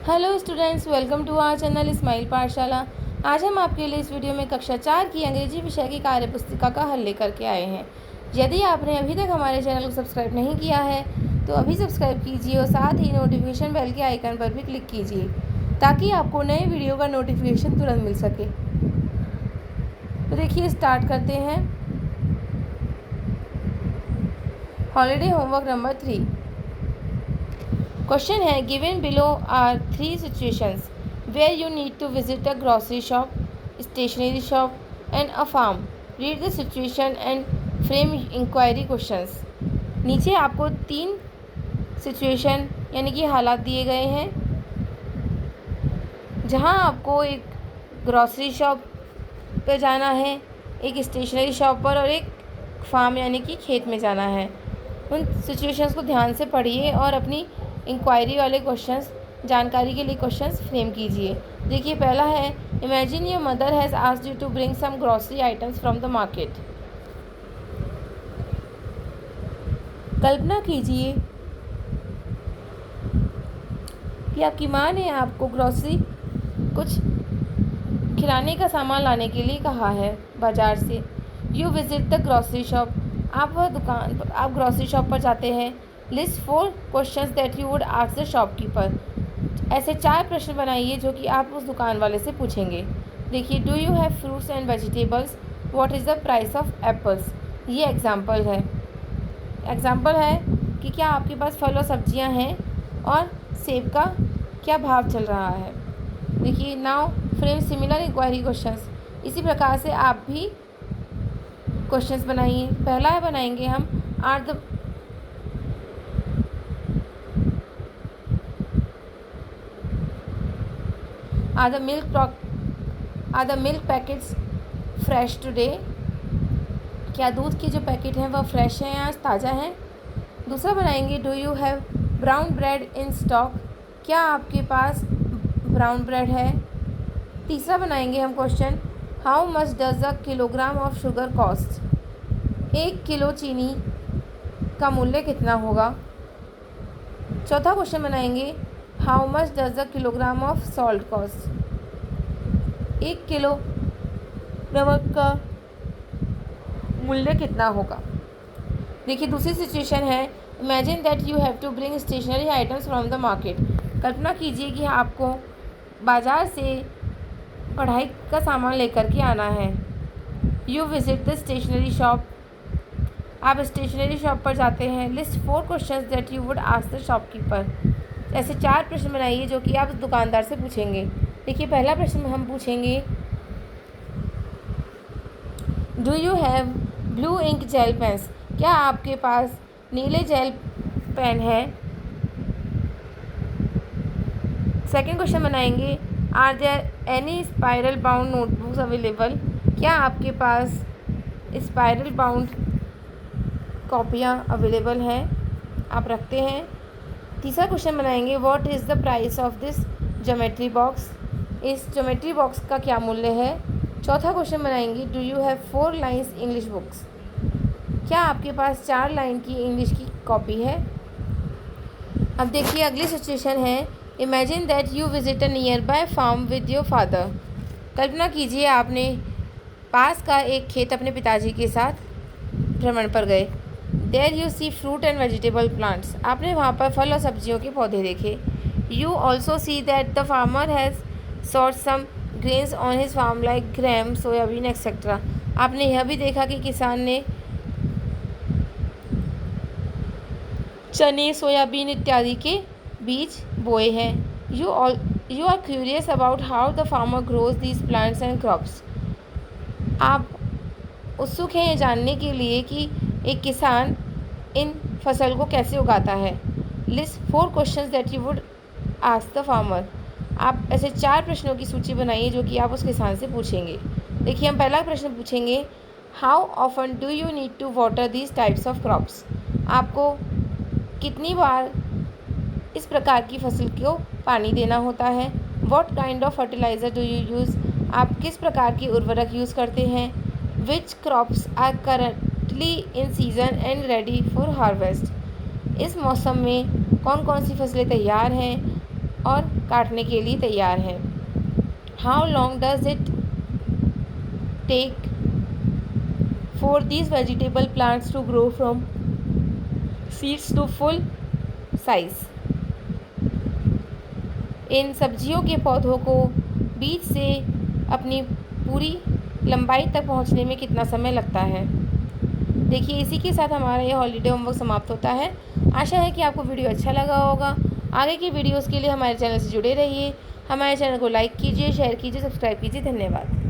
Hello students, welcome to our channel smile Pathshala. आज हम आपके लिए इस वीडियो में कक्षा 4 की अंग्रेजी विषय की कार्यपुस्तिका का हल लेकर के आए हैं। यदि आपने अभी तक हमारे चैनल को सब्सक्राइब नहीं किया है तो अभी सब्सक्राइब कीजिए और साथ ही नोटिफिकेशन बेल के आइकन पर भी क्लिक कीजिए ताकि आपको नए वीडियो का नोटिफिकेशन तुरंत मिल सके। तो देखिए, स्टार्ट करते हैं। Holiday homework number 3। क्वेश्चन है, given below are 3 situations where you need to visit a grocery shop, stationery shop and a farm. Read the situation and frame inquiry questions. नीचे आपको 3 सिचुएशन यानी कि हालात दिए गए हैं जहां आपको एक ग्रॉसरी शॉप पर जाना है, एक स्टेशनरी शॉप पर और एक फार्म यानी कि खेत में जाना है। उन सिचुएशंस को ध्यान से पढ़िए और अपनी इंक्वायरी वाले क्वेश्चंस, जानकारी के लिए क्वेश्चंस फ्रेम कीजिए। देखिए, पहला है, imagine your mother has asked you to bring some grocery items from the market. कल्पना कीजिए कि आपकी माँ ने आपको ग्रॉसरी, कुछ किराने का सामान लाने के लिए कहा है बाज़ार से। You visit the grocery shop. आप ग्रॉसरी शॉप पर जाते हैं। List 4 questions that you would ask the shopkeeper. ऐसे 4 प्रश्न बनाइए जो कि आप उस दुकान वाले से पूछेंगे। देखिए, do you have fruits and vegetables, what is the price of apples. ये एग्जाम्पल है कि क्या आपके पास फल और सब्जियां हैं और सेब का क्या भाव चल रहा है। देखिए, now frame similar inquiry questions. इसी प्रकार से आप भी क्वेश्चंस बनाइए। पहला बनाएंगे हम, are the milk packets fresh today. क्या दूध के जो पैकेट हैं वह फ्रेश हैं, आज ताज़ा हैं। दूसरा बनाएंगे, do you have brown bread in stock. क्या आपके पास ब्राउन ब्रेड है। तीसरा बनाएंगे हम question, how much does the kilogram of sugar cost. 1 kilo चीनी का मूल्य कितना होगा। चौथा क्वेश्चन बनाएंगे, how much does the kilogram of salt cost. 1 kilo नमक का मूल्य कितना होगा। देखिए, दूसरी सिचुएशन है, imagine that you have to bring stationery items from the market. कल्पना कीजिए कि आपको बाज़ार से पढ़ाई का सामान लेकर के आना है। You visit the stationery shop. आप स्टेशनरी शॉप पर जाते हैं। List 4 questions that you would ask the shopkeeper. ऐसे 4 प्रश्न बनाइए जो कि आप दुकानदार से पूछेंगे। देखिए, पहला प्रश्न हम पूछेंगे, do you have blue ink gel pens. क्या आपके पास नीले जेल पेन है। सेकेंड क्वेश्चन बनाएंगे, are there any spiral bound notebooks available. क्या आपके पास स्पाइरल बाउंड कॉपियाँ अवेलेबल हैं, आप रखते हैं। तीसरा क्वेश्चन बनाएंगे, what is the price of this geometry box. इस ज्योमेट्री बॉक्स का क्या मूल्य है। चौथा क्वेश्चन बनाएंगे, do you have 4 lines English books. क्या आपके पास 4 लाइन की इंग्लिश की कॉपी है। अब देखिए, अगली सिचुएशन है, imagine that you visit a nearby farm with your father. कल्पना कीजिए आपने पास का एक खेत अपने पिताजी के साथ भ्रमण पर गए। There you see fruit and vegetable plants. आपने वहाँ पर फल और सब्जियों के पौधे देखे। You also see that the farmer has sought some grains on his farm like gram, soybean etcetera. आपने यह भी देखा कि किसान ने चने, सोयाबीन इत्यादि के बीज बोए हैं। You are curious about how the farmer grows these plants and crops. आप उत्सुक हैं ये जानने के लिए कि एक किसान इन फसल को कैसे उगाता है। List 4 questions that you would ask the farmer. आप ऐसे 4 प्रश्नों की सूची बनाइए जो कि आप उस किसान से पूछेंगे। देखिए, हम पहला प्रश्न पूछेंगे, how often do you need to water these types of crops. आपको कितनी बार इस प्रकार की फसल को पानी देना होता है। What kind of fertiliser do you use. आप किस प्रकार की उर्वरक यूज़ करते हैं। Which crops are currently in season and ready for harvest. इस मौसम में कौन कौन सी फसलें तैयार हैं और काटने के लिए तैयार हैं। How long does it take for these vegetable plants to grow from seeds to full size? इन सब्जियों के पौधों को बीज से अपनी पूरी लंबाई तक पहुंचने में कितना समय लगता है? देखिए, इसी के साथ हमारा ये हॉलीडे होमवर्क समाप्त होता है। आशा है कि आपको वीडियो अच्छा लगा होगा। आगे की वीडियोस के लिए हमारे चैनल से जुड़े रहिए। हमारे चैनल को लाइक कीजिए, शेयर कीजिए, सब्सक्राइब कीजिए। धन्यवाद।